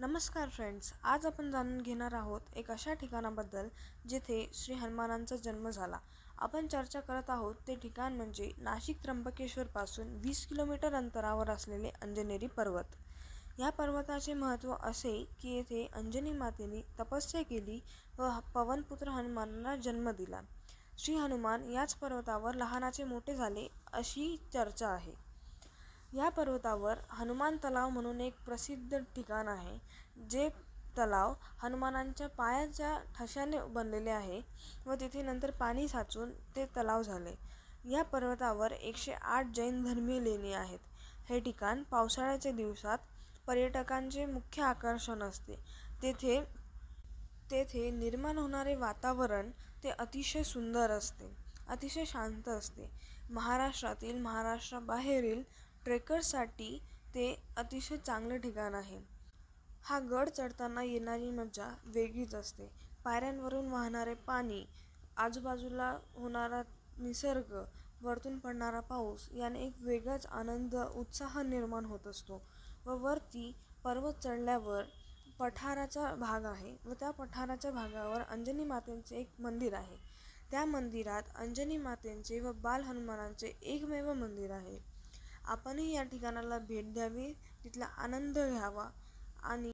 नमस्कार फ्रेंड्स, आज आपण जाणून घेणार आहोत एक अशा ठिकाणाबद्दल जिथे श्री हनुमानांचा जन्म झाला। आपण चर्चा करत आहोत ते ठिकाण म्हणजे नाशिक त्र्यंबकेश्वर पासून 20 किलोमीटर अंतरावर असलेले अंजनेरी पर्वत। या पर्वताचे महत्त्व असे की येथे अंजनी मातेने तपस्या केली व पवनपुत्र हनुमानांना जन्म दिला। श्री हनुमान याच पर्वतावर लहानाचे मोठे झाले अशी चर्चा आहे। या पर्वतावर हनुमान तलाव म्हणून एक प्रसिद्ध ठिकाण आहे, जे तलाव हनुमानांच्या पायाच्या ठशाने बनलेले आहे व तिथे नंतर पाणी साचून ते तलाव झाले। या पर्वतावर 108 जैन धर्मीय लेणी आहेत। हे ठिकाण पावसाळ्याच्या दिवसात पर्यटकांचे मुख्य आकर्षण असते। तेथे निर्माण होणारे वातावरण ते अतिशय सुंदर असते, अतिशय शांत असते। महाराष्ट्राबाहेरील ट्रेकर्ससाठी ते अतिशय चांगले ठिकाण आहे। हा गड चढताना येणारी मजा वेगळीच असते। पायऱ्यांवरून वाहणारे पाणी, आजूबाजूला होणारा निसर्ग, वरतून पडणारा पाऊस याने एक वेगळाच आनंद, उत्साह निर्माण होत असतो। व वरती पर्वत चढल्यावर पठाराचा भाग आहे व त्या पठाराच्या भागावर अंजनी मातेचे एक मंदिर आहे। त्या मंदिरात अंजनी मातेचे व बाल हनुमानांचे एकमेव मंदिर आहे। आपणही या ठिकाणाला भेट द्यावी, तिथला आनंद घ्यावा आणि